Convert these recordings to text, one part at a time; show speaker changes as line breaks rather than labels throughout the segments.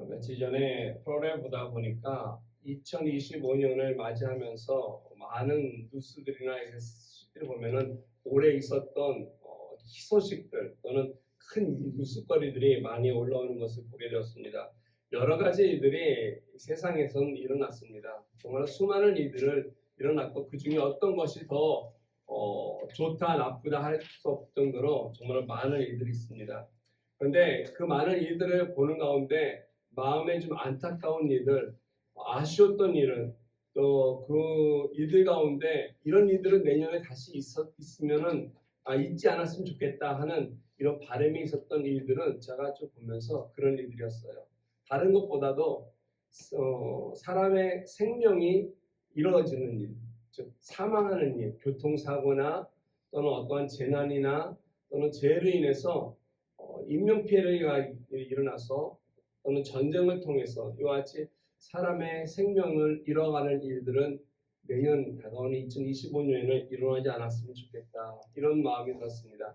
며칠 전에 프로그램 보다 보니까 2025년을 맞이하면서 많은 뉴스들이나 이런 소식들을 보면은 올해 있었던 희소식들 또는 큰 뉴스거리들이 많이 올라오는 것을 보게 되었습니다. 여러 가지 일들이 세상에선 일어났습니다. 정말 수많은 일들을 일어났고 그 중에 어떤 것이 더 좋다 나쁘다 할 수 없을 정도로 정말 많은 일들이 있습니다. 그런데 그 많은 일들을 보는 가운데 마음에 좀 안타까운 일들, 아쉬웠던 일은 또 그 일들 가운데 이런 일들은 내년에 다시 있으면은 있지 않았으면 좋겠다 하는 이런 바람이 있었던 일들은 제가 좀 보면서 그런 일들이었어요. 다른 것보다도 사람의 생명이 이루어지는 일, 즉 사망하는 일, 교통사고나 또는 어떠한 재난이나 또는 죄로 인해서 인명피해가 일어나서 또는 전쟁을 통해서 이와 같이 사람의 생명을 잃어가는 일들은 내년 다가오는 2025년에는 일어나지 않았으면 좋겠다. 이런 마음이 들었습니다.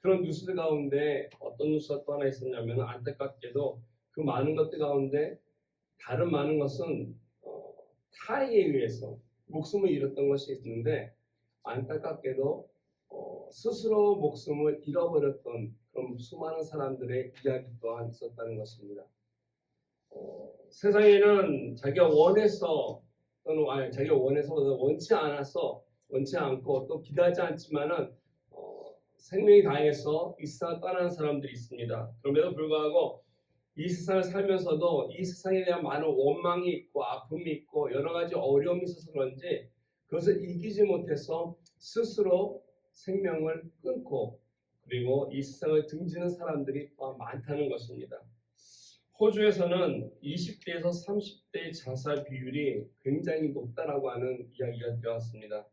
그런 뉴스들 가운데 어떤 뉴스가 또 하나 있었냐면 안타깝게도 그 많은 것들 가운데 다른 많은 것은 타에 의해서 목숨을 잃었던 것이 있는데 안타깝게도 스스로 목숨을 잃어버렸던 그런 수많은 사람들의 이야기 또한 있었다는 것입니다. 세상에는 자기가 원해서 또는 자기가 원해서 원치 않아서 원치 않고 또 기대하지 않지만은 생명이 다해서 이 세상을 떠나는 사람들이 있습니다. 그럼에도 불구하고 이 세상을 살면서도 이 세상에 대한 많은 원망이 있고 아픔이 있고 여러 가지 어려움이 있어서 그런지 그것을 이기지 못해서 스스로 생명을 끊고 그리고 이 세상을 등지는 사람들이 많다는 것입니다. 호주에서는 20대에서 30대 자살 비율이 굉장히 높다라고 하는 이야기가 되었습니다.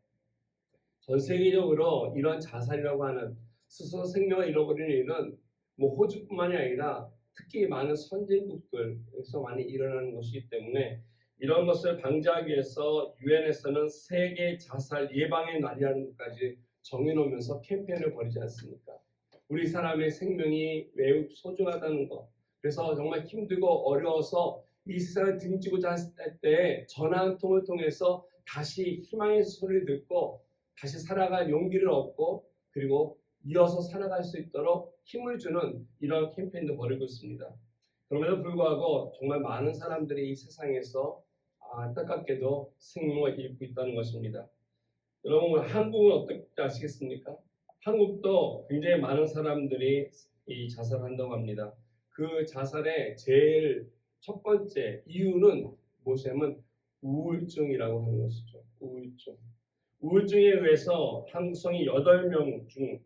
전 세계적으로 이러한 자살이라고 하는 스스로 생명을 잃어버리는 일은 호주뿐만이 아니라 특히 많은 선진국들에서 많이 일어나는 것이기 때문에 이런 것을 방지하기 위해서 유엔에서는 세계 자살 예방의 날이라는 것까지 정해놓으면서 캠페인을 벌이지 않습니까? 우리 사람의 생명이 매우 소중하다는 것. 그래서 정말 힘들고 어려워서 이 세상을 등지고자 할 때 전화 한 통을 통해서 다시 희망의 소리를 듣고 다시 살아갈 용기를 얻고 그리고 이어서 살아갈 수 있도록 힘을 주는 이러한 캠페인도 벌이고 있습니다. 그럼에도 불구하고 정말 많은 사람들이 이 세상에서 안타깝게도 생명을 잃고 있다는 것입니다. 여러분 한국은 어떻게 아시겠습니까? 한국도 굉장히 많은 사람들이 이 자살한다고 합니다. 그 자살의 제일 첫 번째 이유는 무엇이냐면 우울증이라고 하는 것이죠. 우울증. 우울증에 의해서 한국성이 8명 중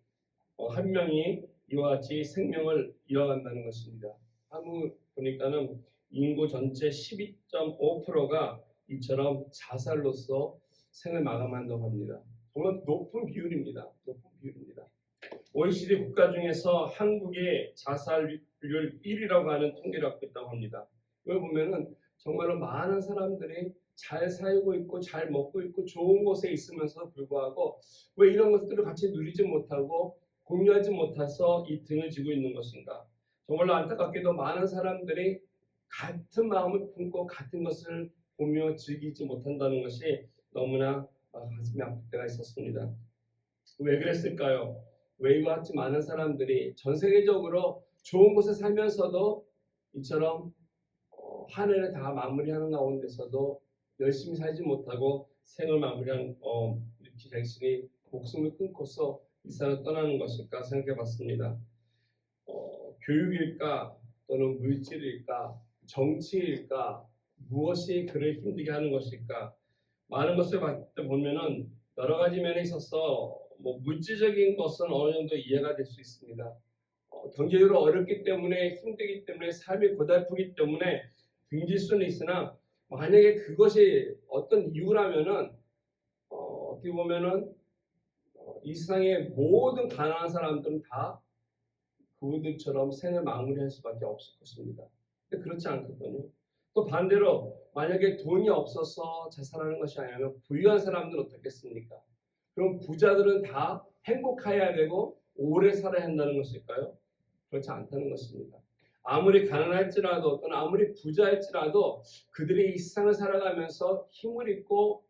1명이 이와 같이 생명을 잃어간다는 것입니다. 한국 보니까는 인구 전체 12.5%가 이처럼 자살로서 생을 마감한다고 합니다. 정말 높은 비율입니다. 높은 비율입니다. OECD 국가 중에서 한국의 자살률 1위라고 하는 통계를 갖고 있다고 합니다. 이걸 보면은 정말로 많은 사람들이 잘 살고 있고 잘 먹고 있고 좋은 곳에 있으면서 불구하고 왜 이런 것들을 같이 누리지 못하고 공유하지 못해서 이 등을 지고 있는 것인가? 정말로 안타깝게도 많은 사람들이 같은 마음을 품고 같은 것을 보며 즐기지 못한다는 것이 너무나 가슴이 아플 때가 있었습니다. 왜 그랬을까요? 왜 이와 같이 많은 사람들이 전 세계적으로 좋은 곳에 살면서도 이처럼 한 해를 다 마무리하는 가운데서도 열심히 살지 못하고 생을 마무리한 이렇게 자신이 목숨을 끊고서 이 세상을 떠나는 것일까 생각해 봤습니다. 교육일까 또는 물질일까 정치일까 무엇이 그를 힘들게 하는 것일까 많은 것을 보면은 여러 가지 면에 있어서 물질적인 것은 어느 정도 이해가 될 수 있습니다. 경제적으로 어렵기 때문에 힘들기 때문에 삶이 고달프기 때문에 등질 수는 있으나 만약에 그것이 어떤 이유라면은 어떻게 보면은 이 세상의 모든 가난한 사람들은 다 그들처럼 생을 마무리할 수밖에 없을 것입니다. 근데 그렇지 않거든요. 또 반대로 만약에 돈이 없어서 자살하는 것이 아니라면 부유한 사람들은 어떻겠습니까? 그럼 부자들은 다 행복해야 되고 오래 살아야 한다는 것일까요? 그렇지 않다는 것입니다. 아무리 가난할지라도 또는 아무리 부자일지라도 그들이 이 세상을 살아가면서 힘을 잃고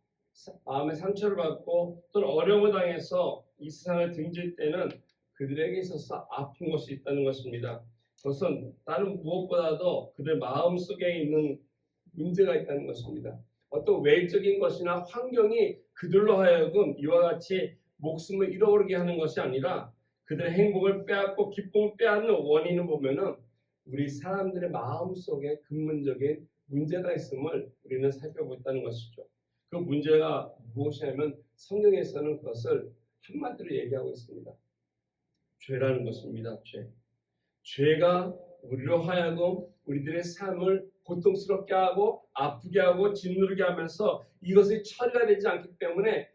마음의 상처를 받고 또는 어려움을 당해서 이 세상을 등질 때는 그들에게 있어서 아픈 것이 있다는 것입니다. 그것은 다른 무엇보다도 그들 마음속에 있는 문제가 있다는 것입니다. 어떤 외적인 것이나 환경이 그들로 하여금 이와 같이 목숨을 잃어버리게 하는 것이 아니라 그들의 행복을 빼앗고 기쁨을 빼앗는 원인을 보면은 우리 사람들의 마음속에 근본적인 문제가 있음을 우리는 살펴보고 있다는 것이죠. 그 문제가 무엇이냐면 성경에서는 그것을 한마디로 얘기하고 있습니다. 죄라는 것입니다. 죄가 우리로 하여금 우리들의 삶을 고통스럽게 하고 아프게 하고 짓누르게 하면서 이것이 처리가 되지 않기 때문에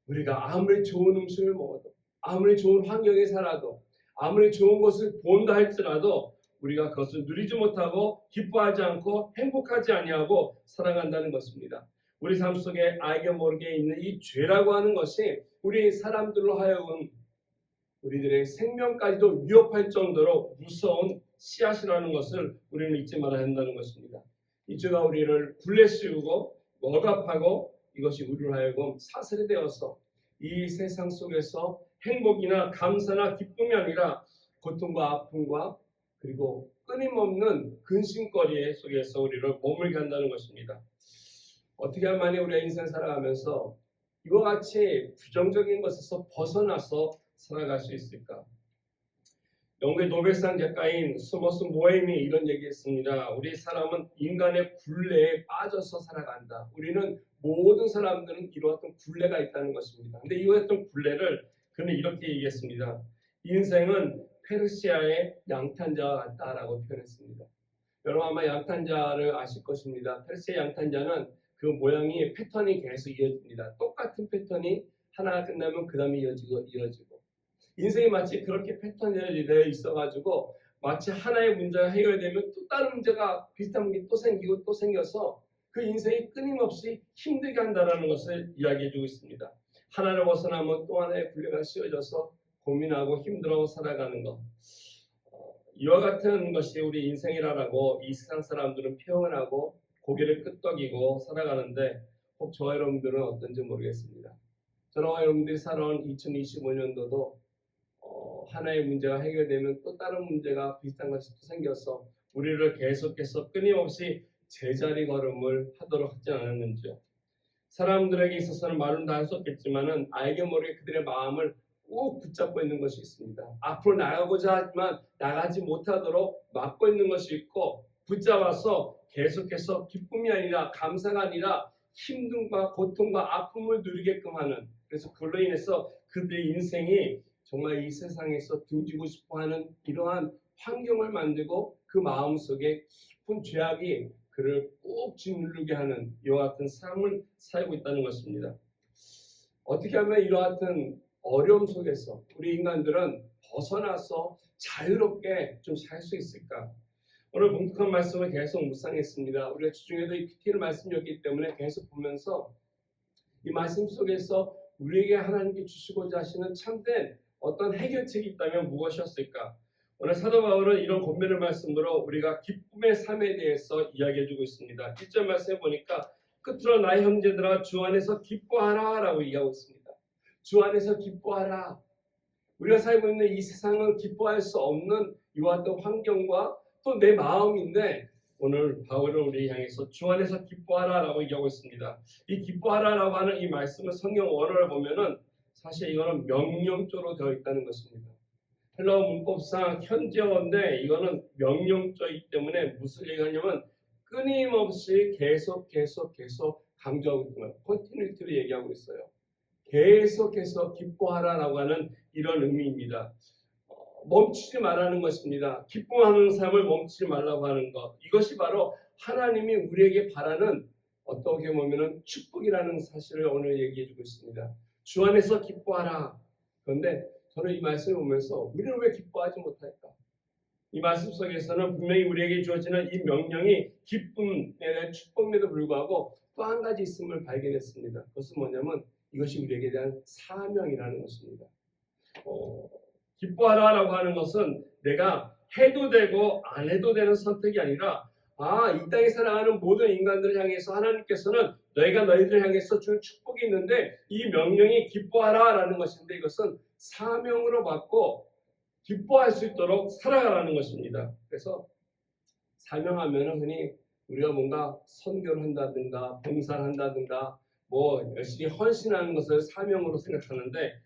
우리가 아무리 좋은 음식을 먹어도 아무리 좋은 환경에 살아도 아무리 좋은 것을 본다 할지라도 우리가 그것을 누리지 못하고 기뻐하지 않고 행복하지 아니하고 살아간다는 것입니다. 우리 삶 속에 알게 모르게 있는 이 죄라고 하는 것이 우리 사람들로 하여금 우리들의 생명까지도 위협할 정도로 무서운 씨앗이라는 것을 우리는 잊지 말아야 한다는 것입니다. 이 죄가 우리를 굴레씌우고 억압하고 이것이 우리로 하여금 사슬이 되어서 이 세상 속에서 행복이나 감사나 기쁨이 아니라 고통과 아픔과 그리고 끊임없는 근심거리 속에서 우리를 머물게 한다는 것입니다. 어떻게 하면 만약 우리가 인생 살아가면서 이와 같이 부정적인 것에서 벗어나서 살아갈 수 있을까? 영국의 노벨상 작가인 스머스 모엠이 이런 얘기했습니다. 우리 사람은 인간의 굴레에 빠져서 살아간다. 우리는 모든 사람들은 이러한 굴레가 있다는 것입니다. 근데 이러한 굴레를 그는 이렇게 얘기했습니다. 인생은 페르시아의 양탄자와 같다라고 표현했습니다. 여러분 아마 양탄자를 아실 것입니다. 페르시아 양탄자는 그 모양이 패턴이 계속 이어집니다. 똑같은 패턴이 하나가 끝나면 그 다음에 이어지고 인생이 마치 그렇게 패턴이 되어 있어가지고 마치 하나의 문제가 해결되면 또 다른 문제가 비슷한 게 또 생기고 또 생겨서 그 인생이 끊임없이 힘들게 한다는 것을 이야기해주고 있습니다. 하나를 벗어나면 또 하나의 굴레가 씌워져서 고민하고 힘들어 살아가는 것. 이와 같은 것이 우리 인생이라고 이 세상 사람들은 표현을 하고 고개를 끄덕이고 살아가는데 혹 저와 여러분들은 어떤지 모르겠습니다. 저와 여러분들이 살아온 2025년도도 하나의 문제가 해결되면 또 다른 문제가 비슷한 것이 또 생겨서 우리를 계속해서 끊임없이 제자리 걸음을 하도록 하지 않았는지요. 사람들에게 있어서는 말은 다 할 수 없겠지만은 알게 모르게 그들의 마음을 꼭 붙잡고 있는 것이 있습니다. 앞으로 나가고자 하지만 나가지 못하도록 막고 있는 것이 있고 붙잡아서 계속해서 기쁨이 아니라 감사가 아니라 힘듦과 고통과 아픔을 누리게끔 하는 그래서 그로 인해서 그들의 인생이 정말 이 세상에서 등지고 싶어하는 이러한 환경을 만들고 그 마음속에 깊은 죄악이 그를 꼭 짓누르게 하는 이와 같은 삶을 살고 있다는 것입니다. 어떻게 하면 이와 같은 어려움 속에서 우리 인간들은 벗어나서 자유롭게 좀 살 수 있을까? 오늘 뭉툭한 말씀을 계속 묵상했습니다. 우리가 주중에도 이 PT를 말씀이었기 때문에 계속 보면서 이 말씀 속에서 우리에게 하나님께 주시고자 하시는 참된 어떤 해결책이 있다면 무엇이었을까? 오늘 사도 바울은 이런 권면의 말씀으로 우리가 기쁨의 삶에 대해서 이야기해주고 있습니다. 1절 말씀에 보니까 끝으로 나의 형제들아 주 안에서 기뻐하라 라고 얘기하고 있습니다. 주 안에서 기뻐하라. 우리가 살고 있는 이 세상은 기뻐할 수 없는 이와 같은 환경과 또 내 마음인데 오늘 바울은 우리 향해서 주 안에서 기뻐하라 라고 얘기하고 있습니다. 이 기뻐하라 라고 하는 이 말씀을 성경 원어를 보면은 사실 이거는 명령조로 되어 있다는 것입니다. 헬라어 문법상 현재어인데 이거는 명령조이기 때문에 무슨 얘기하냐면 끊임없이 계속 강조하고 있는 거예요. 컨티뉴티를 얘기하고 있어요. 계속해서 기뻐하라라고 하는 이런 의미입니다. 멈추지 말라는 것입니다. 기뻐하는 삶을 멈추지 말라고 하는 것. 이것이 바로 하나님이 우리에게 바라는 어떻게 보면 축복이라는 사실을 오늘 얘기해주고 있습니다. 주 안에서 기뻐하라. 그런데 저는 이 말씀을 보면서 우리는 왜 기뻐하지 못할까? 이 말씀 속에서는 분명히 우리에게 주어지는 이 명령이 기쁨에 대한 축복임에도 불구하고 또 한 가지 있음을 발견했습니다. 그것은 뭐냐면 이것이 우리에게 대한 사명이라는 것입니다. 기뻐하라라고 하는 것은 내가 해도 되고 안 해도 되는 선택이 아니라 이 땅에 살아가는 모든 인간들을 향해서 하나님께서는 너희가 너희들을 향해서 준 축복이 있는데 이 명령이 기뻐하라라는 것인데 이것은 사명으로 받고 기뻐할 수 있도록 살아가라는 것입니다. 그래서 사명하면은 흔히 우리가 뭔가 선교를 한다든가 봉사를 한다든가 뭐 열심히 헌신하는 것을 사명으로 생각하는데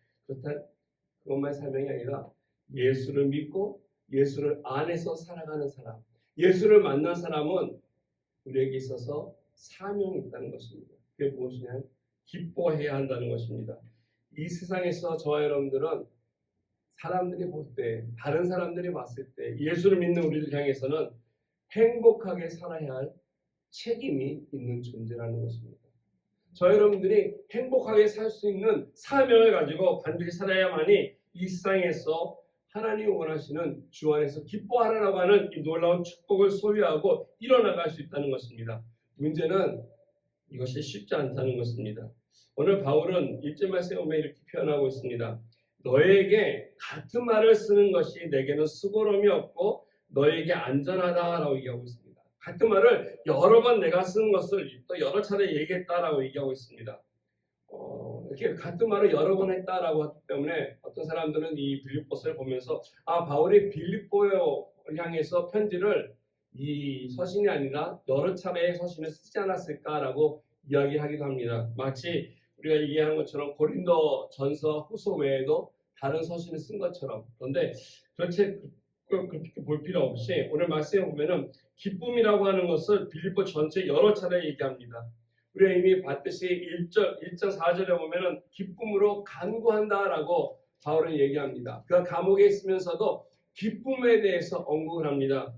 그것만이 사명이 아니라 예수를 믿고 예수를 안에서 살아가는 사람, 예수를 만난 사람은 우리에게 있어서 사명이 있다는 것입니다. 그게 무엇이냐? 기뻐해야 한다는 것입니다. 이 세상에서 저와 여러분들은 사람들이 볼 때, 다른 사람들이 봤을 때 예수를 믿는 우리들 향해서는 행복하게 살아야 할 책임이 있는 존재라는 것입니다. 저 여러분들이 행복하게 살 수 있는 사명을 가지고 반드시 살아야만이 이 세상에서 하나님이 원하시는 주 안에서 기뻐하라고 하는 이 놀라운 축복을 소유하고 일어나갈 수 있다는 것입니다. 문제는 이것이 쉽지 않다는 것입니다. 오늘 바울은 1절 말씀에 보면 이렇게 표현하고 있습니다. 너에게 같은 말을 쓰는 것이 내게는 수고로움이 없고 너에게 안전하다라고 얘기하고 있습니다. 같은 말을 여러 번 내가 쓰는 것을 또 여러 차례 얘기했다라고 얘기하고 있습니다. 이렇게 같은 말을 여러 번 했다라고 하기 때문에 어떤 사람들은 이 빌립보서를 보면서 바울이 빌립보를 향해서 편지를 이 서신이 아니라 여러 차례의 서신을 쓰지 않았을까라고 이야기하기도 합니다. 마치 우리가 얘기하는 것처럼 고린도 전서 후서 외에도 다른 서신을 쓴 것처럼. 그런데 그렇게 볼 필요 없이 오늘 말씀에 보면은 기쁨이라고 하는 것을 빌립보 전체 여러 차례 얘기합니다. 우리가 이미 봤듯이 1장 4절에 보면은 기쁨으로 간구한다라고 바울은 얘기합니다. 그가 감옥에 있으면서도 기쁨에 대해서 언급을 합니다.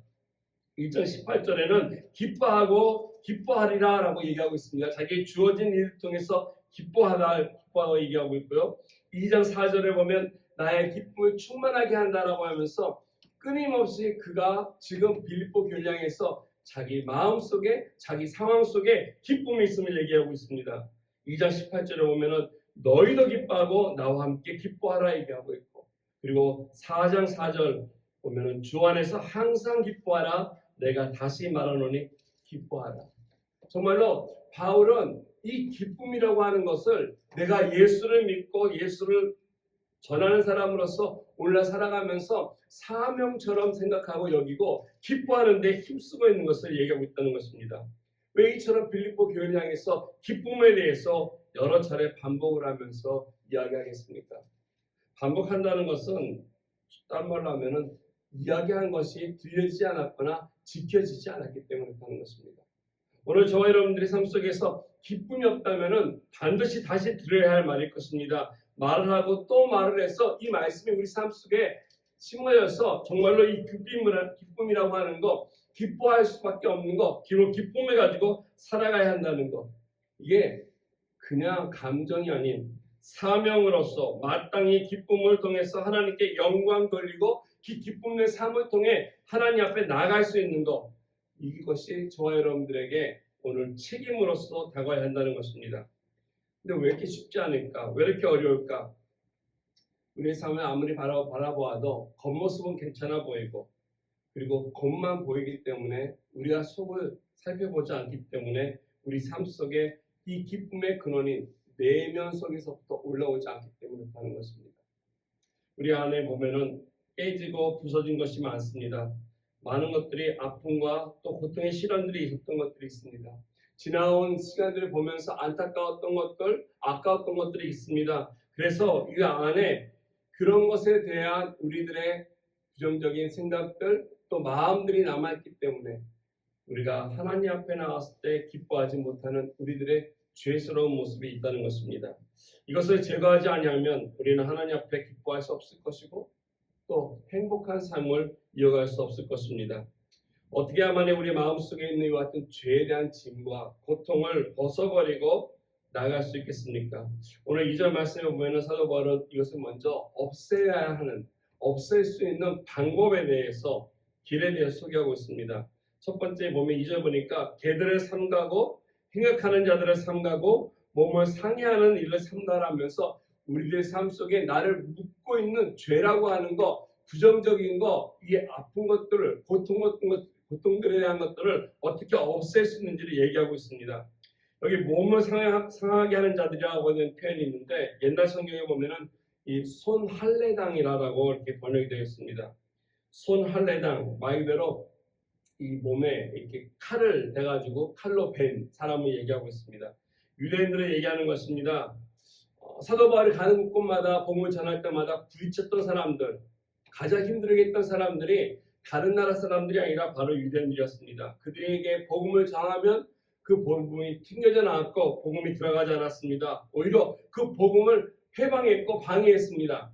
1장 18절에는 기뻐하고 기뻐하리라라고 얘기하고 있습니다. 자기 주어진 일을 통해서 기뻐하고 얘기하고 있고요. 2장 4절에 보면 나의 기쁨을 충만하게 한다라고 하면서 끊임없이 그가 지금 빌립보 교회에서 자기 마음속에 자기 상황 속에 기쁨이 있음을 얘기하고 있습니다. 2장 18절에 보면은 너희도 기뻐하고 나와 함께 기뻐하라 얘기하고 있고, 그리고 4장 4절 보면은 주 안에서 항상 기뻐하라 내가 다시 말하노니 기뻐하라. 정말로 바울은 이 기쁨이라고 하는 것을 내가 예수를 믿고 예수를 전하는 사람으로서 올라 살아가면서 사명처럼 생각하고 여기고 기뻐하는 데 힘쓰고 있는 것을 얘기하고 있다는 것입니다. 왜 이처럼 빌립보 교회를 향해서 기쁨에 대해서 여러 차례 반복을 하면서 이야기하겠습니까? 반복한다는 것은 딴 말로 하면은 이야기한 것이 들려지지 않았거나 지켜지지 않았기 때문에 하는 것입니다. 오늘 저와 여러분들의 삶 속에서 기쁨이 없다면은 반드시 다시 들어야 할 말일 것입니다. 말을 하고 또 말을 해서 이 말씀이 우리 삶 속에 심어져서 정말로 이 기쁨이라고 하는 거, 기뻐할 수밖에 없는 거, 기쁨을 가지고 살아가야 한다는 거, 이게 그냥 감정이 아닌 사명으로서 마땅히 기쁨을 통해서 하나님께 영광 돌리고 그 기쁨의 삶을 통해 하나님 앞에 나아갈 수 있는 것, 이것이 저와 여러분들에게 오늘 책임으로서 다가와야 한다는 것입니다. 근데 왜 이렇게 쉽지 않을까? 왜 이렇게 어려울까? 우리의 삶을 아무리 바라보아도 겉모습은 괜찮아 보이고, 그리고 겉만 보이기 때문에 우리가 속을 살펴보지 않기 때문에 우리 삶 속에 이 기쁨의 근원인 내면 속에서부터 올라오지 않기 때문에 하는 것입니다. 우리 안에 보면은 깨지고 부서진 것이 많습니다. 많은 것들이 아픔과 또 고통의 시련들이 있었던 것들이 있습니다. 지나온 시간들을 보면서 안타까웠던 것들, 아까웠던 것들이 있습니다. 그래서 이 안에 그런 것에 대한 우리들의 부정적인 생각들, 또 마음들이 남아있기 때문에 우리가 하나님 앞에 나왔을 때 기뻐하지 못하는 우리들의 죄스러운 모습이 있다는 것입니다. 이것을 제거하지 아니하면 우리는 하나님 앞에 기뻐할 수 없을 것이고 또 행복한 삶을 이어갈 수 없을 것입니다. 어떻게 하면 우리 마음속에 있는 이와 같은 죄에 대한 짐과 고통을 벗어버리고 나아갈 수 있겠습니까? 오늘 2절 말씀에 보면 사도 바울은 이것을 먼저 없애야 하는, 없앨 수 있는 방법에 대해서, 길에 대해서 소개하고 있습니다. 첫 번째 보면 2절 보니까 개들을 삼가고 행악하는 자들을 삼가고 몸을 상해하는 일을 삼가라면서 우리들의 삶 속에 나를 묶고 있는 죄라고 하는 것, 부정적인 거, 이게 아픈 것들을, 고통들에 대한 것들을 어떻게 없앨 수 있는지를 얘기하고 있습니다. 여기 몸을 상하게 하는 자들이라고 하는 표현이 있는데 옛날 성경에 보면은 이 손할례당이라고 이렇게 번역이 되어 있습니다. 손할례당, 말 그대로 이 몸에 이렇게 칼을 대가지고 칼로 벤 사람을 얘기하고 있습니다. 유대인들을 얘기하는 것입니다. 사도 바울이 가는 곳마다 복음을 전할 때마다 부딪혔던 사람들, 가장 힘들게 했던 사람들이 다른 나라 사람들이 아니라 바로 유대인들이었습니다. 그들에게 복음을 전하면 그 복음이 튕겨져 나왔고 복음이 들어가지 않았습니다. 오히려 그 복음을 해방했고 방해했습니다.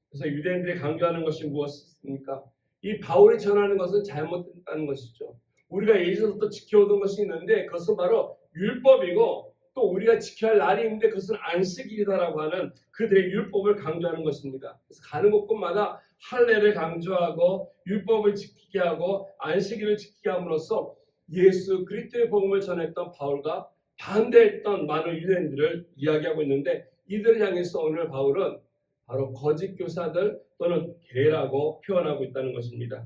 그래서 유대인들이 강조하는 것이 무엇입니까? 이 바울이 전하는 것은 잘못됐다는 것이죠. 우리가 예전부터 지켜오던 것이 있는데 그것은 바로 율법이고 또 우리가 지켜야 할 날이 있는데 그것은 안식일이다라고 하는 그들의 율법을 강조하는 것입니다. 그래서 가는 곳곳마다 할례를 강조하고 율법을 지키게 하고 안식일을 지키게 함으로써 예수 그리스도의 복음을 전했던 바울과 반대했던 많은 유대인들을 이야기하고 있는데 이들을 향해서 오늘 바울은 바로 거짓 교사들 또는 개라고 표현하고 있다는 것입니다.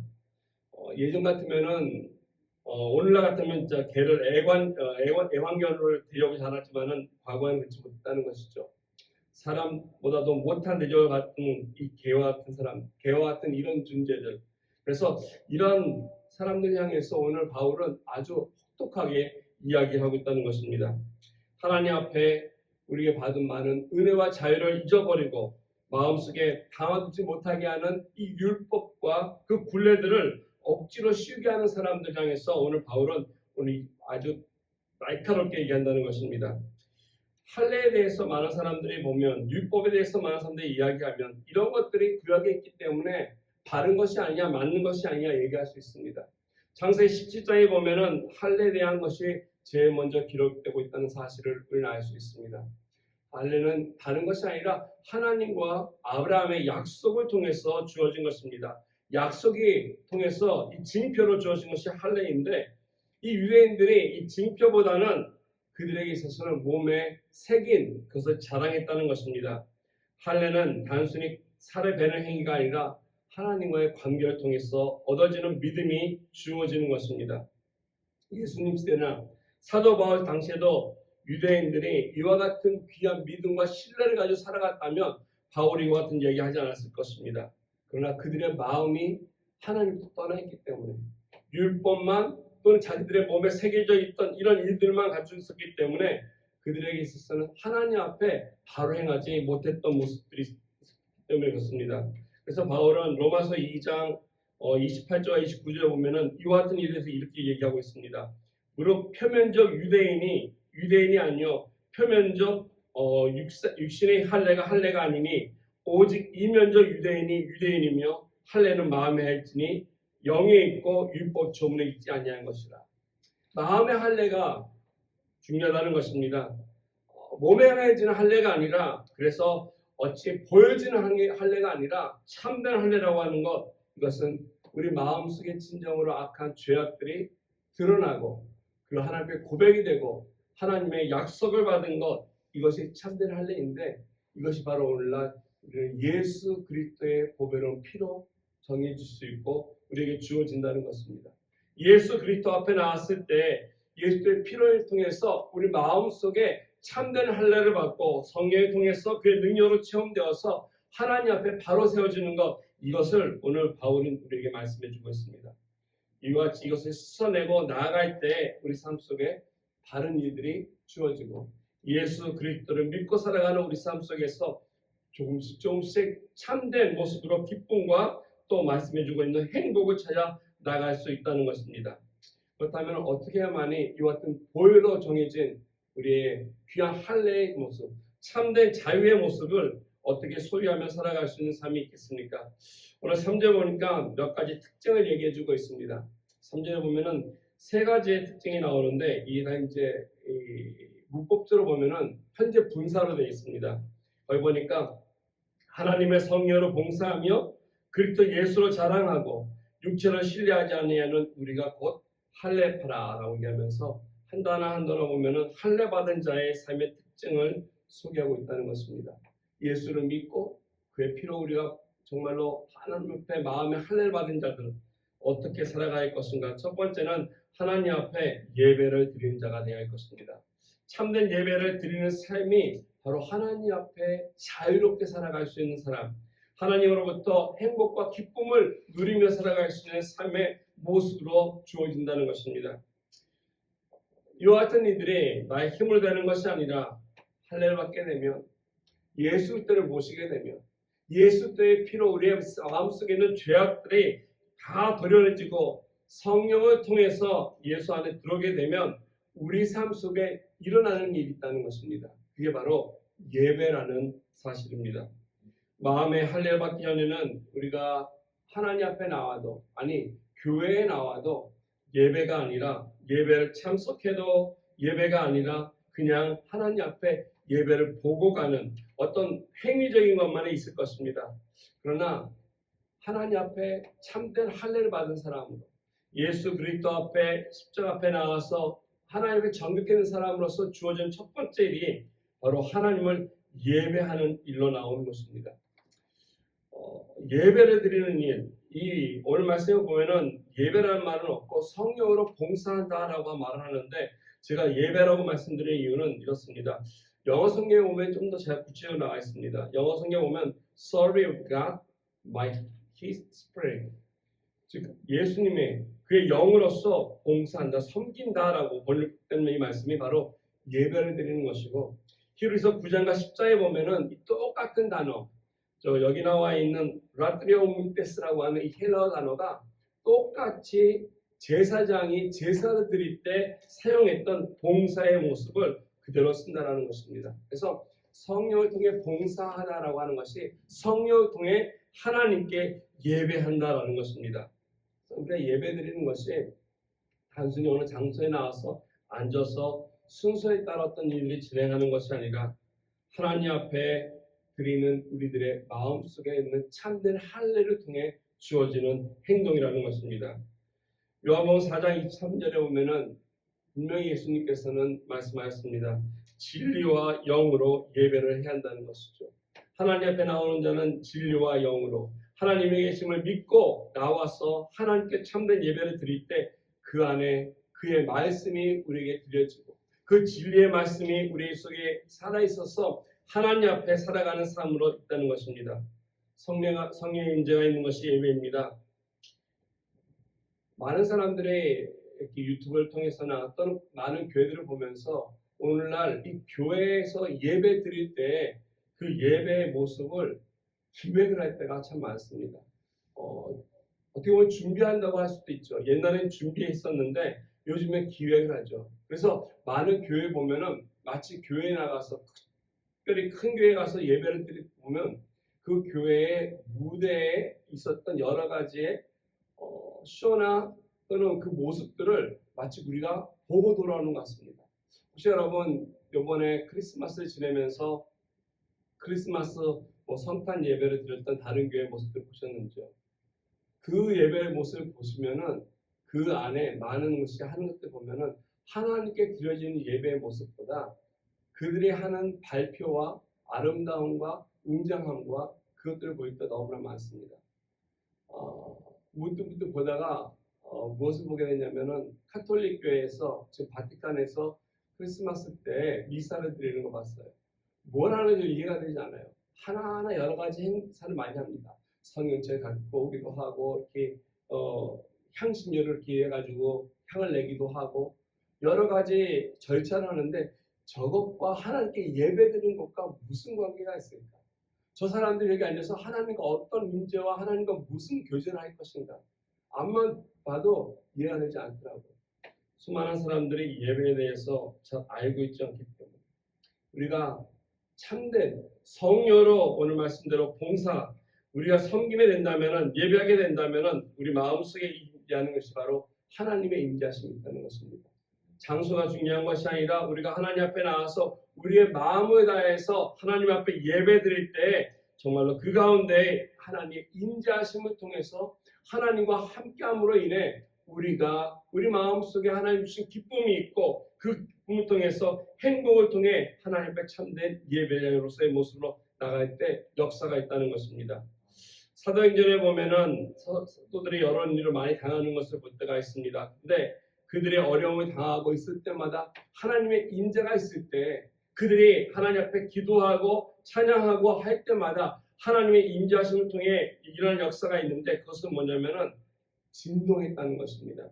예전 같으면은 오늘날 같으면 진짜 개를 애완견으로 대접을 잘하지만은 과거에는 그렇지 못했다는 것이죠. 사람보다도 못한 대접을 받은 이 개와 같은 사람, 개와 같은 이런 존재들. 그래서 이런 사람들 향해서 오늘 바울은 아주 혹독하게 이야기하고 있다는 것입니다. 하나님 앞에 우리에게 받은 많은 은혜와 자유를 잊어버리고 마음속에 담아두지 못하게 하는 이 율법과 그 굴레들을 억지로 씌우게 하는 사람들 향해서 오늘 바울은 오늘 아주 날카롭게 얘기한다는 것입니다. 할례에 대해서 많은 사람들이 보면 율법에 대해서 많은 사람들이 이야기하면 이런 것들이 구약에 있기 때문에 바른 것이 아니냐 맞는 것이 아니냐 얘기할 수 있습니다. 창세기 17장에 보면은 할례에 대한 것이 제일 먼저 기록되고 있다는 사실을 우리는 알 수 있습니다. 할례는 다른 것이 아니라 하나님과 아브라함의 약속을 통해서 주어진 것입니다. 약속이 통해서 이 징표로 주어진 것이 할례인데 이 유대인들이 이 징표보다는 그들에게 있어서는 몸에 새긴 그것을 자랑했다는 것입니다. 할례는 단순히 살을 베는 행위가 아니라 하나님과의 관계를 통해서 얻어지는 믿음이 주어지는 것입니다. 예수님 시대나 사도 바울 당시에도 유대인들이 이와 같은 귀한 믿음과 신뢰를 가지고 살아갔다면 바울이 이와 같은 얘기하지 않았을 것입니다. 그러나 그들의 마음이 하나님부터 떠나 있기 때문에 율법만 또는 자기들의 몸에 새겨져 있던 이런 일들만 가지고 있었기 때문에 그들에게 있어서는 하나님 앞에 바로 행하지 못했던 모습들이 있기 때문에 그렇습니다. 그래서 바울은 로마서 2장 28절과 29절에 보면은 이와 같은 일에 대해서 이렇게 얘기하고 있습니다. 무릇 표면적 유대인이 아니요 표면적 육신의 할례가 아니니 오직 이면적 유대인이며 할례는 마음에 할지니 영에 있고 율법 조문에 있지 아니한 것이라. 마음의 할례가 중요하다는 것입니다. 몸에 행해지는 할례가 아니라 그래서 어찌 보여지는 할례가 아니라 참된 할례라고 하는 것, 이것은 우리 마음속의 진정으로 악한 죄악들이 드러나고 그 하나님께 고백이 되고 하나님의 약속을 받은 것, 이것이 참된 할례인데 이것이 바로 오늘날 예수 그리스도의 보배로운 피로 정해질 수 있고 우리에게 주어진다는 것입니다. 예수 그리스도 앞에 나왔을 때 예수의 피를 통해서 우리 마음속에 참된 할례를 받고 성령을 통해서 그의 능력으로 체험되어서 하나님 앞에 바로 세워지는 것, 이것을 오늘 바울은 우리에게 말씀해 주고 있습니다. 이와 같이 이것을 씻어내고 나아갈 때 우리 삶 속에 바른 일들이 주어지고 예수 그리스도를 믿고 살아가는 우리 삶 속에서 조금씩 참된 모습으로 기쁨과 또 말씀해 주고 있는 행복을 찾아 나갈 수 있다는 것입니다. 그렇다면 어떻게 해야만이 이와 같은 보혈로 정해진 우리의 귀한 할례의 모습, 참된 자유의 모습을 어떻게 소유하며 살아갈 수 있는 삶이 있겠습니까? 오늘 3절 보니까 몇 가지 특징을 얘기해 주고 있습니다. 3절에 보면은 세 가지의 특징이 나오는데 이 다 이제 문법적으로 보면은 현재 분사로 되어 있습니다. 거기 보니까 하나님의 성령으로 봉사하며 그리스도 예수로 자랑하고 육체를 신뢰하지 아니하는 우리가 곧 할례파라라고 얘기하면서 한 단어 한 단어 보면은 할례 받은 자의 삶의 특징을 소개하고 있다는 것입니다. 예수를 믿고 그의 피로 우리가 정말로 하나님 앞에 마음의 할례를 받은 자들 어떻게 살아가야 할 것인가? 첫 번째는 하나님 앞에 예배를 드리는 자가 되어야 할 것입니다. 참된 예배를 드리는 삶이 바로 하나님 앞에 자유롭게 살아갈 수 있는 사람, 하나님으로부터 행복과 기쁨을 누리며 살아갈 수 있는 삶의 모습으로 주어진다는 것입니다. 이와 같은 이들이 나의 힘을 다하는 것이 아니라 할례를 받게 되면, 예수 그리스도를 모시게 되면, 예수 그리스도의 피로 우리의 마음속에 있는 죄악들이 다 도려내지고 성령을 통해서 예수 안에 들어오게 되면 우리 삶 속에 일어나는 일이 있다는 것입니다. 그게 바로 예배라는 사실입니다. 마음의 할례를 받기 전에는 우리가 하나님 앞에 나와도, 아니 교회에 나와도 예배가 아니라, 예배를 참석해도 예배가 아니라 그냥 하나님 앞에 예배를 보고 가는 어떤 행위적인 것만이 있을 것입니다. 그러나 하나님 앞에 참된 할례를 받은 사람으로, 예수 그리스도 앞에 십자가 앞에 나와서 하나님 앞에 정직해 있는 사람으로서 주어진 첫 번째 일이 바로 하나님을 예배하는 일로 나오는 것입니다. 예배를 드리는 일, 이 오늘 말씀에 보면은 예배라는 말은 없고 성령으로 봉사한다라고 말을 하는데, 제가 예배라고 말씀드린 이유는 이렇습니다. 영어 성경에 보면 좀 더 제가 구체적으로 나와 있습니다. 영어 성경에 보면 Sorry of God by His Spirit, 즉 예수님의 그의 영으로서 봉사한다, 섬긴다라고 번역된 이 말씀이 바로 예배를 드리는 것이고, 히브리서 9장과 10장에 보면은 이 똑같은 단어, 여기 나와 있는 라트리오문테스라고 하는 이 헬라어 단어가 똑같이 제사장이 제사를 드릴 때 사용했던 봉사의 모습을 그대로 쓴다라는 것입니다. 그래서 성령을 통해 봉사하다라고 하는 것이 성령을 통해 하나님께 예배한다라는 것입니다. 우리가 예배드리는 것이 단순히 어느 장소에 나와서 앉아서 순서에 따라 어떤 일들이 진행하는 것이 아니라 하나님 앞에 드리는 우리들의 마음속에 있는 참된 할례를 통해 주어지는 행동이라는 것입니다. 요한복음 4장 23절에 보면은 분명히 예수님께서는 말씀하셨습니다. 진리와 영으로 예배를 해야 한다는 것이죠. 하나님 앞에 나오는 자는 진리와 영으로 하나님의 계심을 믿고 나와서 하나님께 참된 예배를 드릴 때 그 안에 그의 말씀이 우리에게 드려지고 그 진리의 말씀이 우리 속에 살아있어서 하나님 앞에 살아가는 삶으로 있다는 것입니다. 성령의 임재가 있는 것이 예배입니다. 많은 사람들이 이렇게 유튜브를 통해서나 또는 많은 교회들을 보면서 오늘날 이 교회에서 예배 드릴 때 그 예배의 모습을 기획을 할 때가 참 많습니다. 어떻게 보면 준비한다고 할 수도 있죠. 옛날엔 준비했었는데 요즘에 기획을 하죠. 그래서 많은 교회 보면은 마치 교회에 나가서, 특별히 큰 교회에 가서 예배를 보면 그 교회의 무대에 있었던 여러 가지의 쇼나 또는 그 모습들을 마치 우리가 보고 돌아오는 것 같습니다. 혹시 여러분 이번에 크리스마스를 지내면서 크리스마스 성탄 예배를 드렸던 다른 교회 모습들 보셨는지요? 그 예배의 모습을 보시면은 그 안에 많은 것이 하는 것들 보면은 하나님께 드려지는 예배의 모습보다 그들이 하는 발표와 아름다움과 웅장함과 그것들을 보일 때 너무나 많습니다. 문득 보다가 무엇을 보게 되냐면은 카톨릭 교회에서 지금 바티칸에서 크리스마스 때 미사를 드리는 거 봤어요. 뭘 하는지 이해가 되지 않아요. 하나하나 여러 가지 행사를 많이 합니다. 성령체 갖고 오기도 하고 이렇게 향신료를 이렇게 해가지고 향을 내기도 하고 여러 가지 절차를 하는데 저것과 하나님께 예배드리는 것과 무슨 관계가 있을까? 저 사람들이 여기 앉아서 하나님과 어떤 문제와 하나님과 무슨 교제를 할 것인가? 앞만 봐도 이해가 되지 않더라고요. 수많은 사람들이 예배에 대해서 잘 알고 있지 않기 때문에 우리가 참된 성령으로 오늘 말씀대로 봉사, 우리가 섬기게 된다면은, 예배하게 된다면은 우리 마음속에 임재하는 것이 바로 하나님의 임재하심이 있다는 것입니다. 장소가 중요한 것이 아니라 우리가 하나님 앞에 나와서 우리의 마음을 다해서 하나님 앞에 예배 드릴 때 정말로 그 가운데 하나님의 임재하심을 통해서 하나님과 함께함으로 인해 우리가 우리 마음속에 하나님 주신 기쁨이 있고 그 기쁨을 통해서 행복을 통해 하나님 앞에 참된 예배자로서의 모습으로 나갈 때 역사가 있다는 것입니다. 사도행전에 보면은 사도들이 여러 일을 많이 당하는 것을 볼 때가 있습니다. 근데 그들이 어려움을 당하고 있을 때마다 하나님의 인자가 있을 때 그들이 하나님 앞에 기도하고 찬양하고 할 때마다 하나님의 인자하심을 통해 일어나는 역사가 있는데 그것은 뭐냐면은 진동했다는 것입니다.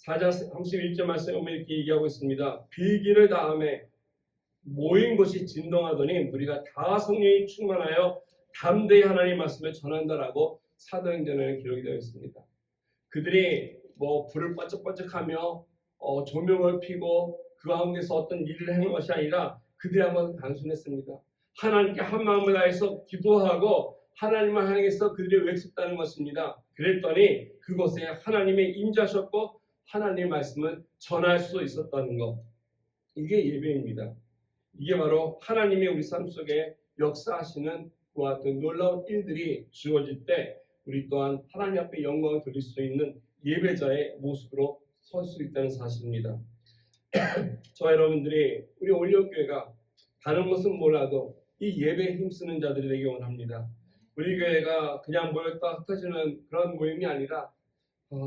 4장 31절 말씀에 보면 이렇게 얘기하고 있습니다. 비기를 다음에 모인 곳이 진동하더니 우리가 다 성령이 충만하여 담대히 하나님의 말씀을 전한다라고 사도행전에는 기록이 되어 있습니다. 그들이 불을 번쩍번쩍하며 조명을 피고 그 가운데서 어떤 일을 하는 것이 아니라 그들이 한번 단순했습니다. 하나님께 한 마음을 다해서 기도하고 하나님을 향해서 그들이 외쳤다는 것입니다. 그랬더니 그곳에 하나님의 임재하셨고 하나님의 말씀을 전할 수 있었다는 것. 이게 예배입니다. 이게 바로 하나님이 우리 삶 속에 역사하시는 그와 같은 놀라운 일들이 주어질 때 우리 또한 하나님 앞에 영광을 돌릴 수 있는 예배자의 모습으로 설 수 있다는 사실입니다. 저와 여러분들이 우리 올려교회가 다른 것은 몰라도 이 예배에 힘쓰는 자들이 되기 원합니다. 우리 교회가 그냥 모였다 흩어지는 그런 모임이 아니라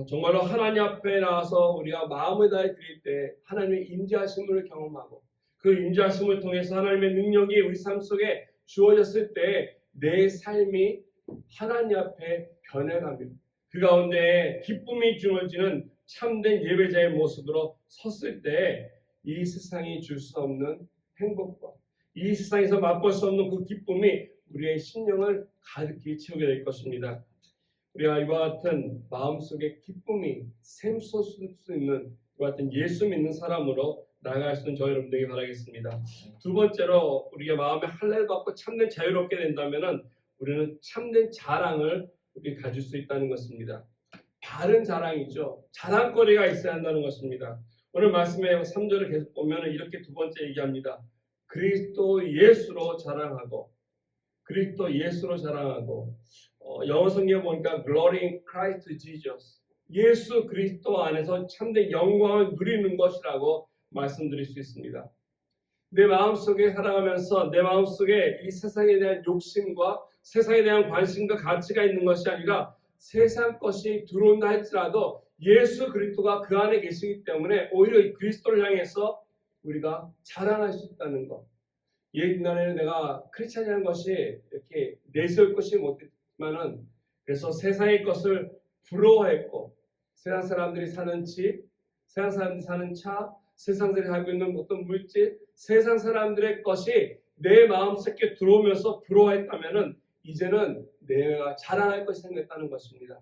정말로 하나님 앞에 나와서 우리가 마음을 다해 드릴 때 하나님의 임재하심을 경험하고 그 임재하심을 통해서 하나님의 능력이 우리 삶 속에 주어졌을 때 내 삶이 하나님 앞에 변해가며 그 가운데 기쁨이 주어지는 참된 예배자의 모습으로 섰을 때 이 세상이 줄 수 없는 행복과 이 세상에서 맛볼 수 없는 그 기쁨이 우리의 심령을 가득히 채우게 될 것입니다. 우리가 이와 같은 마음속에 기쁨이 샘솟을 수 있는 이와 같은 예수 믿는 사람으로 나아갈 수 있는 저 여러분들에게 바라겠습니다. 두 번째로 우리가 마음에 할례를 받고 참된 자유롭게 된다면은 우리는 참된 자랑을 우리 가질 수 있다는 것입니다. 바른 자랑이죠. 자랑거리가 있어야 한다는 것입니다. 오늘 말씀의 3절을 계속 보면 이렇게 두 번째 얘기합니다. 그리스도 예수로 자랑하고 그리스도 예수로 자랑하고 영어 성경에 보니까 Glory in Christ Jesus 예수 그리스도 안에서 참된 영광을 누리는 것이라고 말씀드릴 수 있습니다. 내 마음속에 살아가면서 내 마음속에 이 세상에 대한 욕심과 세상에 대한 관심과 가치가 있는 것이 아니라 세상 것이 들어온다 할지라도 예수 그리스도가 그 안에 계시기 때문에 오히려 이 그리스도를 향해서 우리가 자랑할 수 있다는 것. 옛날에는 내가 크리스찬이라는 것이 이렇게 내세울 것이 못했지만은 그래서 세상의 것을 부러워했고 세상 사람들이 사는 집, 세상 사람들이 사는 차, 세상 사람들이 가지고 있는 어떤 물질, 세상 사람들의 것이 내 마음속에 들어오면서 부러워했다면은 이제는 내가 자랑할 것이 생겼다는 것입니다.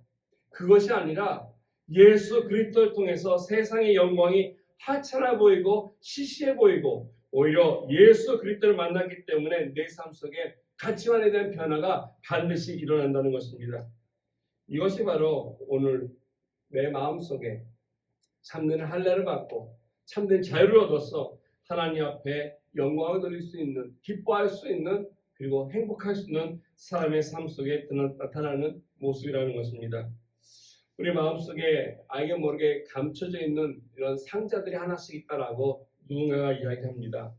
그것이 아니라 예수 그리스도를 통해서 세상의 영광이 하찮아 보이고 시시해 보이고 오히려 예수 그리스도를 만났기 때문에 내 삶 속에 가치관에 대한 변화가 반드시 일어난다는 것입니다. 이것이 바로 오늘 내 마음속에 참된 할례를 받고 참된 자유를 얻어서 하나님 앞에 영광을 돌릴 수 있는 기뻐할 수 있는 그리고 행복할 수 있는 사람의 삶 속에 나타나는 모습이라는 것입니다. 우리 마음속에 알게 모르게 감춰져 있는 이런 상자들이 하나씩 있다라고 누군가가 이야기합니다.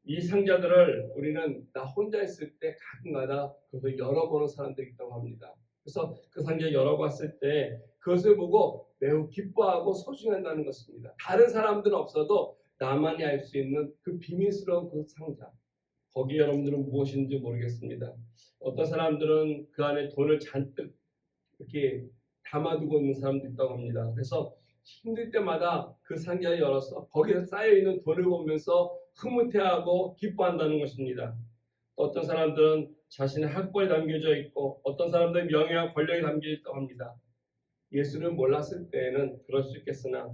이 상자들을 우리는 나 혼자 있을 때 가끔가다 그것을 열어보는 사람들이 있다고 합니다. 그래서 그 상자를 열어봤을 때 그것을 보고 매우 기뻐하고 소중한다는 것입니다. 다른 사람들은 없어도 나만이 알 수 있는 그 비밀스러운 그 상자. 거기 여러분들은 무엇인지 모르겠습니다. 어떤 사람들은 그 안에 돈을 잔뜩 이렇게 담아두고 있는 사람도 있다고 합니다. 그래서 힘들 때마다 그 상자를 열어서 거기에 쌓여있는 돈을 보면서 흐뭇해하고 기뻐한다는 것입니다. 어떤 사람들은 자신의 학벌이 담겨져 있고 어떤 사람들은 명예와 권력이 담겨져 있다고 합니다. 예수를 몰랐을 때에는 그럴 수 있겠으나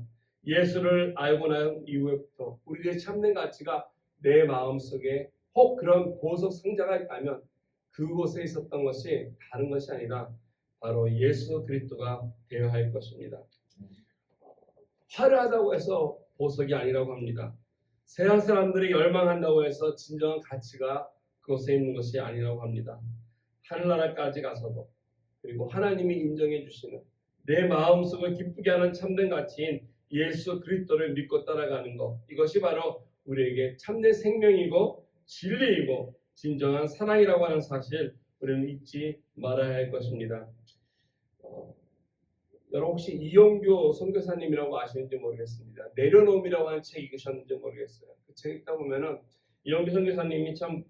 예수를 알고 난 이후부터 우리의 참된 가치가 내 마음속에 혹 그런 보석 상자가 있다면 그곳에 있었던 것이 다른 것이 아니라 바로 예수 그리스도가 되어야 할 것입니다. 화려하다고 해서 보석이 아니라고 합니다. 세상 사람들이 열망한다고 해서 진정한 가치가 그곳에 있는 것이 아니라고 합니다. 하늘나라까지 가서도 그리고 하나님이 인정해 주시는 내 마음속을 기쁘게 하는 참된 가치인 예수 그리스도를 믿고 따라가는 것, 이것이 바로 우리에게 참된 생명이고 진리이고 진정한 사랑이라고 하는 사실, 우리는 잊지 말아야 할 것입니다. 여러분 혹시 이용규 선교사님이라고 아시는지 모르겠습니다. 내려놓음이라고 하는 책 읽으셨는지 모르겠어요. 그 책 읽다 보면은 이용규 선교사님이 참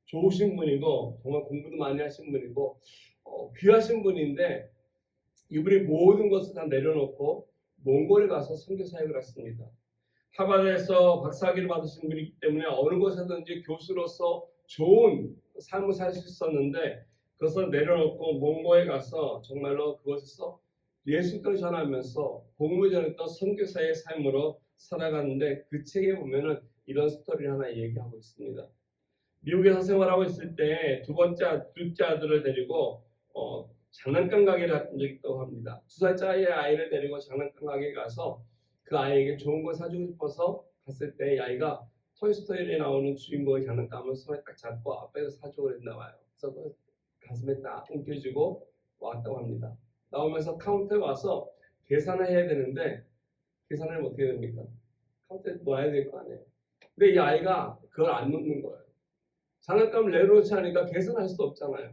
좋으신 분이고 정말 공부도 많이 하신 분이고 귀하신 분인데 이분이 모든 것을 다 내려놓고 몽골에 가서 선교 사역을 했습니다. 하버드에서 박사학위를 받으신 분이기 때문에 어느 곳에든지 교수로서 좋은 삶을 살 수 있었는데 그것을 내려놓고 몽골에 가서 정말로 그곳에서 예수를 전하면서 복음을 전했던 선교사의 삶으로 살아가는데 그 책에 보면은 이런 스토리를 하나 얘기하고 있습니다. 미국에서 생활하고 있을 때 둘째 아들을 데리고 장난감 가게를 한 적이 있다고 합니다. 2살짜리 아이를 데리고 장난감 가게에 가서 그 아이에게 좋은 걸 사주고 싶어서 갔을 때 이 아이가 토이스토리에 나오는 주인공의 장난감을 손에 딱 잡고 앞에서 사주고 그랬나 봐요. 그래서 가슴에 딱 움켜쥐고 왔다고 합니다. 나오면서 카운터에 와서 계산을 해야 되는데 계산을 어떻게 됩니까? 카운터에 놔야 될 거 아니에요. 근데 이 아이가 그걸 안 놓는 거예요. 장난감을 내려놓지 않으니까 계산할 수 없잖아요.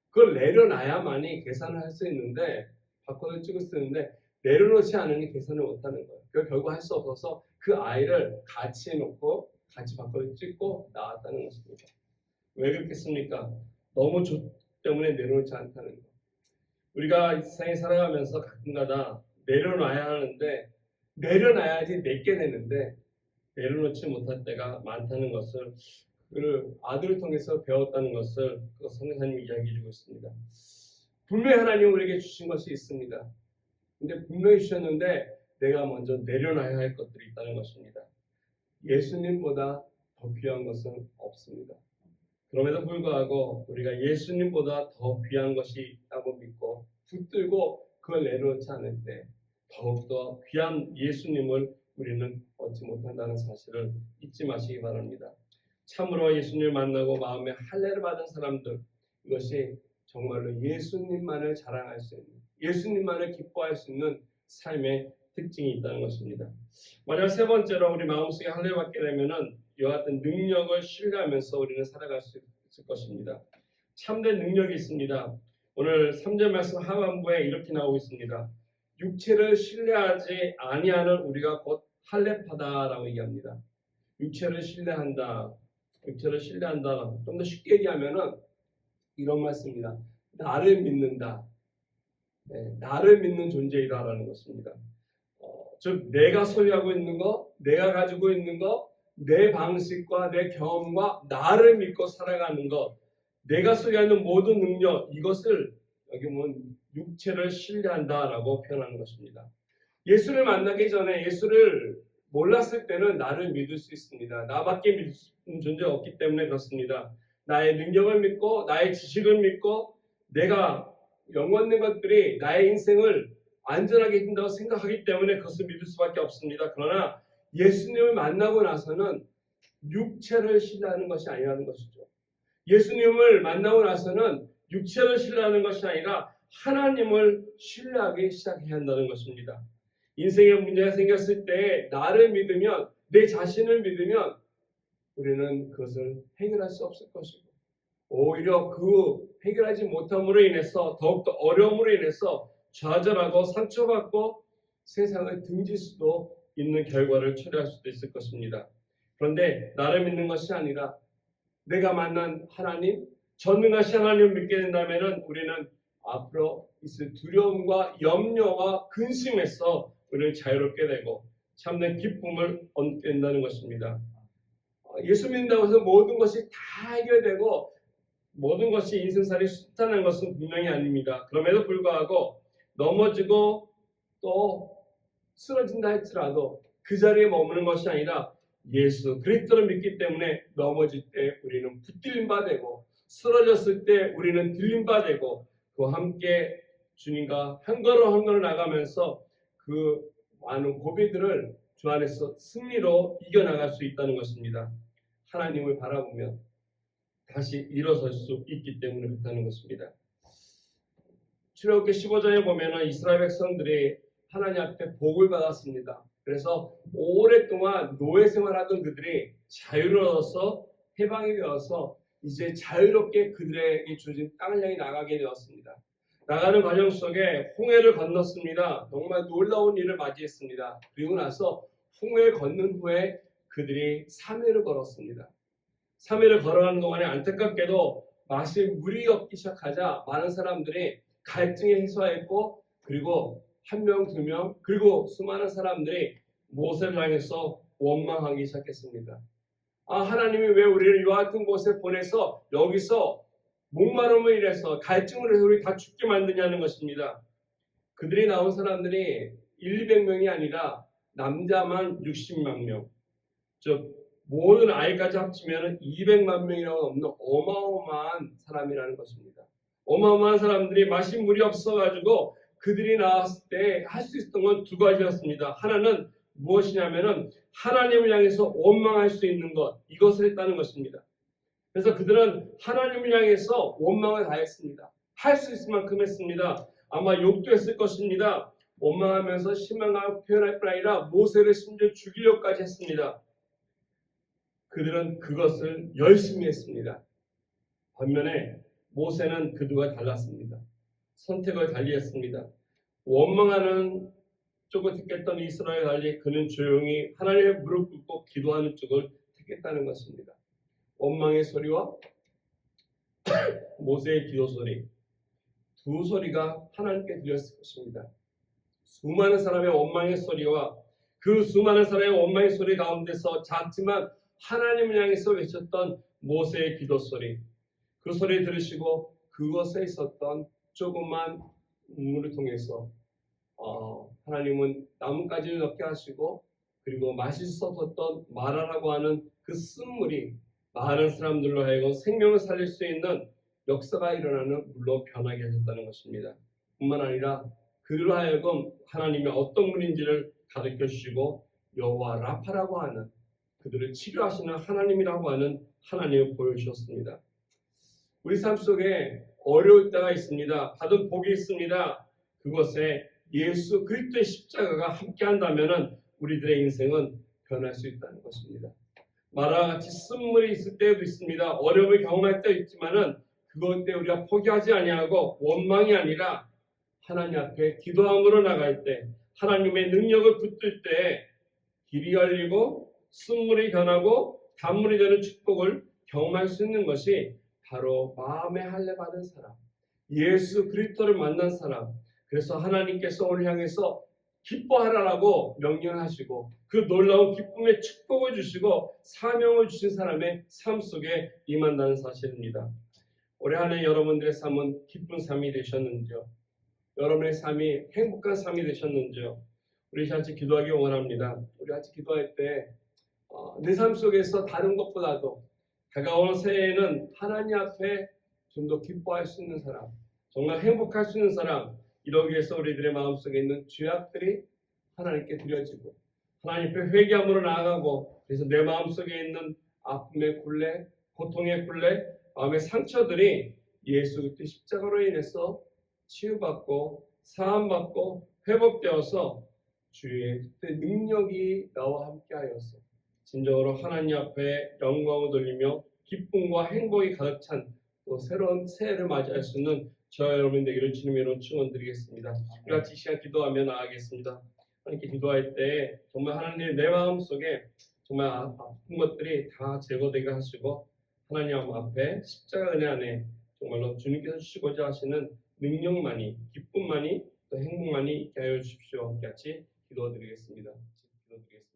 그걸 내려놔야만이 계산을 할 수 있는데 바코드를 찍을 수 있는데 내려놓지 않으니 계산을 못하는 거예요. 그래서 결국 할 수 없어서 그 아이를 같이 놓고 같이 바코드를 찍고 나왔다는 것입니다. 왜 그렇겠습니까? 너무 때문에 내려놓지 않다는 거. 우리가 이 세상에 살아가면서 가끔가다 내려놔야 하는데 내려놔야지 내게 되는데 내려놓지 못할 때가 많다는 것을 그 아들을 통해서 배웠다는 것을 그 선교사님이 이야기해 주고 있습니다. 분명히 하나님 우리에게 주신 것이 있습니다. 근데 분명히 주셨는데 내가 먼저 내려놔야 할 것들이 있다는 것입니다. 예수님보다 더 귀한 것은 없습니다. 그럼에도 불구하고 우리가 예수님보다 더 귀한 것이 있다고 믿고 붙들고 그걸 내려놓지 않을 때 더욱더 귀한 예수님을 우리는 얻지 못한다는 사실을 잊지 마시기 바랍니다. 참으로 예수님을 만나고 마음에 할례를 받은 사람들, 이것이 정말로 예수님만을 자랑할 수 있는, 예수님만을 기뻐할 수 있는 삶의 특징이 있다는 것입니다. 마지막 세 번째로 우리 마음속에 할례를 받게 되면은 이와 같은 능력을 신뢰하면서 우리는 살아갈 수 있을 것입니다. 참된 능력이 있습니다. 오늘 3절 말씀 하반부에 이렇게 나오고 있습니다. 육체를 신뢰하지 아니하는 우리가 곧 할례파다라고 얘기합니다. 육체를 신뢰한다. 육체를 신뢰한다. 좀 더 쉽게 얘기하면은 이런 말씀입니다. 나를 믿는다. 네, 나를 믿는 존재이다라는 것입니다. 즉 내가 소유하고 있는 것, 내가 가지고 있는 것, 내 방식과 내 경험과 나를 믿고 살아가는 것, 내가 소유하는 모든 능력, 이것을 여기 보면 육체를 신뢰한다라고 표현하는 것입니다. 예수를 만나기 전에 예수를 몰랐을 때는 나를 믿을 수 있습니다. 나밖에 믿을 수 있는 존재가 없기 때문에 그렇습니다. 나의 능력을 믿고 나의 지식을 믿고 내가 연관된 것들이 나의 인생을 안전하게 해준다고 생각하기 때문에 그것을 믿을 수밖에 없습니다. 그러나 예수님을 만나고 나서는 육체를 신뢰하는 것이 아니라는 것이죠. 예수님을 만나고 나서는 육체를 신뢰하는 것이 아니라 하나님을 신뢰하기 시작해야 한다는 것입니다. 인생에 문제가 생겼을 때 나를 믿으면, 내 자신을 믿으면 우리는 그것을 해결할 수 없을 것이고 오히려 그 해결하지 못함으로 인해서 더욱더 어려움으로 인해서 좌절하고 상처받고 세상을 등질 수도 있는 결과를 초래할 수도 있을 것입니다. 그런데 나를 믿는 것이 아니라 내가 만난 하나님, 전능하신 하나님을 믿게 된다면 우리는 앞으로 있을 두려움과 염려와 근심에서 우리를 자유롭게 되고 참된 기쁨을 얻게 된다는 것입니다. 예수 믿는다고 해서 모든 것이 다 해결되고 모든 것이 인생살이 순탄한 것은 분명히 아닙니다. 그럼에도 불구하고 넘어지고 또 쓰러진다 할지라도 그 자리에 머무는 것이 아니라 예수 그리스도를 믿기 때문에 넘어질 때 우리는 붙들림 바 되고 쓰러졌을 때 우리는 들림 바 되고 그와 함께 주님과 한 걸음 한 걸음 나가면서 그 많은 고비들을 주 안에서 승리로 이겨나갈 수 있다는 것입니다. 하나님을 바라보면 다시 일어설 수 있기 때문에 그렇다는 것입니다. 출애굽기 15장에 보면 이스라엘 백성들이 하나님 앞에 복을 받았습니다. 그래서 오랫동안 노예 생활하던 그들이 자유를 얻어서 해방이 되어서 이제 자유롭게 그들에게 주어진 땅을 향해 나가게 되었습니다. 나가는 과정 속에 홍해를 건넜습니다. 정말 놀라운 일을 맞이했습니다. 그리고 나서 홍해를 건넌 후에 그들이 3회를 걸었습니다. 3회를 걸어가는 동안에 안타깝게도 마실 물이 없기 시작하자 많은 사람들이 갈증에 해소했고, 그리고 한 명, 두 명, 그리고 수많은 사람들이 모세를 향해서 원망하기 시작했습니다. 하나님이 왜 우리를 이와 같은 곳에 보내서 여기서 목마름을 일해서 갈증을 해서 우리 다 죽게 만드냐는 것입니다. 그들이 나온 사람들이 200명이 아니라 남자만 60만 명, 즉 모든 아이까지 합치면 200만 명이라고 넘는 어마어마한 사람이라는 것입니다. 어마어마한 사람들이 마실 물이 없어가지고 그들이 나왔을 때 할 수 있었던 건 두 가지였습니다. 하나는 무엇이냐면은 하나님을 향해서 원망할 수 있는 것, 이것을 했다는 것입니다. 그래서 그들은 하나님을 향해서 원망을 다했습니다. 할 수 있을 만큼 했습니다. 아마 욕도 했을 것입니다. 원망하면서 실망하고 표현할 뿐 아니라 모세를 심지어 죽이려고까지 했습니다. 그들은 그것을 열심히 했습니다. 반면에 모세는 그들과 달랐습니다. 선택을 달리했습니다. 원망하는 쪽을 택했던 이스라엘과 달리 그는 조용히 하나님의 무릎 꿇고 기도하는 쪽을 택했다는 것입니다. 원망의 소리와 모세의 기도 소리, 두 소리가 하나님께 들렸을 것입니다. 수많은 사람의 원망의 소리와 그 수많은 사람의 원망의 소리 가운데서 작지만 하나님을 향해서 외쳤던 모세의 기도 소리, 그 소리 들으시고 그것에 있었던 조그만 우물을 통해서 하나님은 나뭇가지를 넣게 하시고, 그리고 마실 수 없었던 마라라고 하는 그 쓴물이 많은 사람들로 하여금 생명을 살릴 수 있는 역사가 일어나는 물로 변하게 하셨다는 것입니다. 뿐만 아니라 그들로 하여금 하나님이 어떤 분인지를 가르쳐 주시고 여호와 라파라고 하는, 그들을 치료하시는 하나님이라고 하는 하나님을 보여주셨습니다. 우리 삶 속에 어려울 때가 있습니다. 받은 복이 있습니다. 그것에 예수 그리스도의 십자가가 함께한다면 우리들의 인생은 변할 수 있다는 것입니다. 마라와 같이 쓴물이 있을 때도 있습니다. 어려움을 경험할 때도 있지만은 그것 때 우리가 포기하지 아니하고 원망이 아니라 하나님 앞에 기도함으로 나갈 때, 하나님의 능력을 붙들 때 길이 열리고 쓴물이 변하고 단물이 되는 축복을 경험할 수 있는 것이 바로 마음의 할례 받은 사람, 예수 그리스도를 만난 사람. 그래서 하나님께서 오늘 향해서 기뻐하라라고 명령하시고 그 놀라운 기쁨의 축복을 주시고 사명을 주신 사람의 삶 속에 임한다는 사실입니다. 올해 한 해 여러분들의 삶은 기쁜 삶이 되셨는지요? 여러분의 삶이 행복한 삶이 되셨는지요? 우리 같이 기도하기 원합니다. 우리 같이 기도할 때 내 삶 속에서 다른 것보다도 다가오는 새해에는 하나님 앞에 좀 더 기뻐할 수 있는 사람, 정말 행복할 수 있는 사람, 이러기 위해서 우리들의 마음속에 있는 죄악들이 하나님께 드려지고 하나님 앞에 회개함으로 나아가고, 그래서 내 마음속에 있는 아픔의 굴레, 고통의 굴레, 마음의 상처들이 예수 그리스도의 십자가로 인해서 치유받고 사함받고 회복되어서 주의 능력이 나와 함께하여서 진정으로 하나님 앞에 영광을 돌리며 기쁨과 행복이 가득 찬 또 새로운 새해를 맞이할 수 있는 저와 여러분 되기를 주님의 이름으로 축원드리겠습니다. 우리 같이 이 시간 기도하며 나아가겠습니다. 하나님께 기도할 때 정말 하나님 내 마음속에 정말 아픈 것들이 다 제거되게 하시고 하나님 앞에 십자가 은혜 안에 정말로 주님께서 주시고자 하시는 능력만이, 기쁨만이, 또 행복만이 있게 하여 주십시오. 같이 기도드리겠습니다. 기도드리겠습니다.